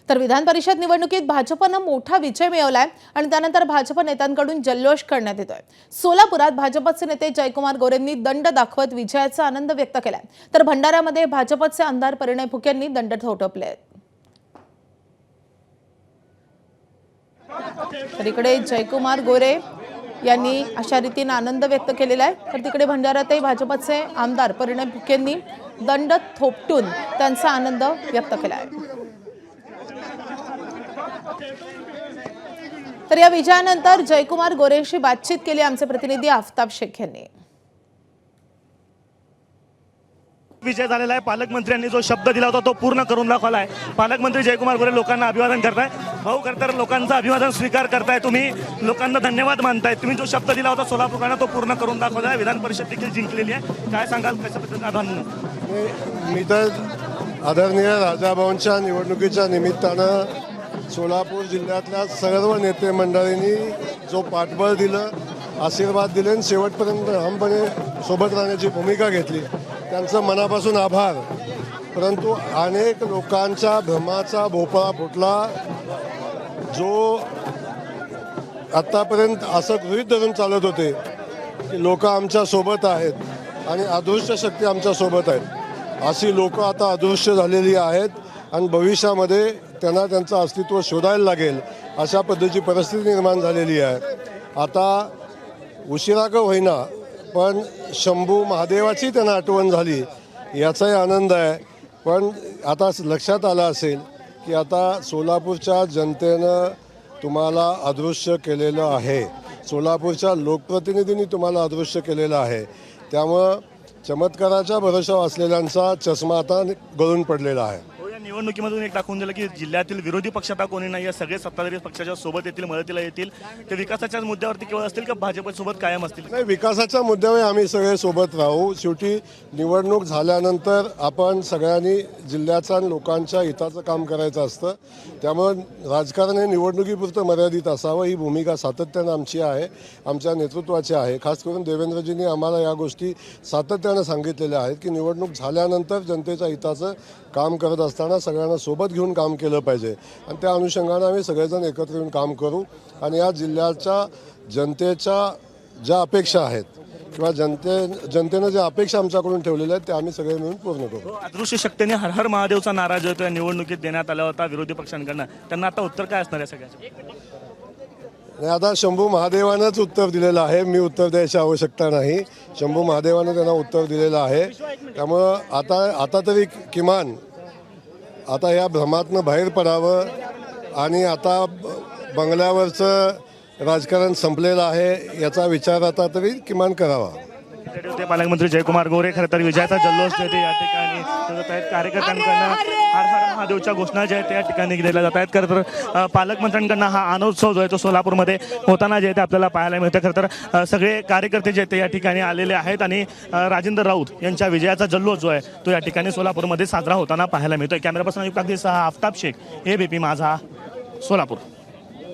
तर विधान परिषद निवडणुकीत भाजपनं मोठा विजय मिळवलाय आणि त्यानंतर भाजप नेत्यांकडून जल्लोष करण्यात येतोय। सोलापुरात भाजपचे नेते जयकुमार गोरेंनी दंड दाखवत विजयाचा आनंद व्यक्त केलाय, तर भंडाऱ्यामध्ये भाजपचे आमदार परिणय फुकेंनी दंड थोपटले। तर इकडे जयकुमार गोरे यांनी अशा रीतीने आनंद व्यक्त केलेला आहे, तर तिकडे भंडाऱ्यातही भाजपचे आमदार परिणय फुकेंनी दंड थोपटून त्यांचा आनंद व्यक्त केला आहे। तर या विजयानंतर जयकुमार गोरेंशी बातचीत केली आमचे प्रतिनिधी आफताब शेख यांनी। विजय झालेला आहे। पालकमंत्र्यांनी जो शब्द दिला होता तो पूर्ण करून दाखवला आहे। पालकमंत्री जयकुमार गोरे लोकांना अभिवादन करताय। भाऊ खरतर लोकांचा अभिवादन स्वीकार करताय, तुम्ही लोकांना धन्यवाद मानताय। तुम्ही जो शब्द दिला होता सोलापूरकरांना तो पूर्ण करून दाखवला आहे। विधान परिषद देखील जिंकलेली आहे, काय सांगाल कशा पद्धतीने? मी तर आदरणीय राजाभाऊंच्या निवडणुकीच्या निमित्तानं सोलापूर जिल्ह्यातल्या सर्व नेते मंडळींनी जो पाठबळ दिलं, आशीर्वाद दिले आणि शेवटपर्यंत ठामपणे सोबत राहण्याची भूमिका घेतली, त्यांचं मनापासून आभार। परंतु अनेक लोकांच्या भ्रमाचा भोपळा फुटला, जो आत्तापर्यंत असं गृहीत धरून चालत होते की लोक आमच्या सोबत आहेत आणि अदृश्य शक्ती आमच्या सोबत आहेत। अशी लोक आता अदृश्य झालेली आहेत आणि भविष्यामध्ये त्यांना त्यांचं अस्तित्व शोधायला लागेल, अशा पद्धतीची परिस्थिती निर्माण झालेली आहे। आता उशिरा का होईना पण शंभू महादेवाची त्यांना आठवण झाली, याचाही आनंद आहे। पण आता लक्षात आलं असेल की आता सोलापूरच्या जनतेनं तुम्हाला अदृश्य केलेलं आहे, सोलापूरच्या लोकप्रतिनिधींनी तुम्हाला अदृश्य केलेलं आहे। त्यामुळं चमत्काराच्या भरोशावर असलेल्यांचा चष्मा आता गळून पडलेला आहे। निवडणुकीमधून एक दाखवून दिलं की जिल्ह्यातील विरोधी पक्ष आता कोणी नाही, सगळे सत्ताधारी पक्षाच्या सोबत येतील, मदतीला येतील। ते विकासाच्या मुद्द्यावरती केवळ असतील का भाजपसोबत कायम असतील? नाही, विकासाच्या मुद्द्यावर आम्ही सगळे सोबत राहू। शेवटी निवडणूक झाल्यानंतर आपण सगळ्यांनी जिल्ह्याच्या आणि लोकांच्या हिताचं काम करायचं असतं। त्यामुळे राजकारण हे निवडणुकीपुरतं मर्यादित असावं, ही भूमिका सातत्यानं आमची आहे, आमच्या नेतृत्वाची आहे। खास करून देवेंद्रजींनी आम्हाला या गोष्टी सातत्यानं सांगितलेल्या आहेत की निवडणूक झाल्यानंतर जनतेच्या हिताचं काम करत असताना सगळ्यांना सोबत घेऊन काम केलं पाहिजे आणि त्या अनुषंगाने आम्ही सगळेजण एकत्र येऊन काम करू आणि या जिल्ह्याच्या जनतेच्या ज्या अपेक्षा आहेत किंवा जनतेनं ज्या अपेक्षा आमच्याकडून ठेवलेल्या आहेत त्या आम्ही सगळे मिळून पूर्ण करू। अदृश्य शक्तीने हर हर महादेवचा नारा जो आहे निवडणुकीत देण्यात आला होता विरोधी पक्षांकडनं, त्यांना आता उत्तर काय असणार आहे सगळ्याचं? नाही, आता शंभू महादेवानंच उत्तर दिलेलं आहे, मी उत्तर द्यायची आवश्यकता नाही। शंभू महादेवानं त्यांना उत्तर दिलेलं आहे। त्यामुळं आता तरी किमान आता या भ्रमातनं बाहेर पडावं आणि आता बंगल्यावरचं राजकारण संपलेलं आहे याचा विचार आता तरी किमान करावा। पालकमंत्री जयकुमार गोरे खरं तर विजयाचा जल्लोष देते या ठिकाणी कार्यकर्त्यांकडनं हर हर महादेवच्या घोषणा ज्या आहेत त्या ठिकाणी दिल्या जात आहेत। खरं तर पालकमंत्र्यांकडनं हा आनंदोत्सव जो आहे तो सोलापूरमध्ये होताना जे आहे ते आपल्याला पाहायला मिळतं। खरं तर सगळे कार्यकर्ते जे आहेत ते या ठिकाणी आलेले आहेत आणि राजेंद्र राऊत यांच्या विजयाचा जल्लोष जो आहे तो या ठिकाणी सोलापूरमध्ये साजरा होताना पाहायला मिळतोय। Camera person Aftab Shaikh, ABP Majha, Solapur.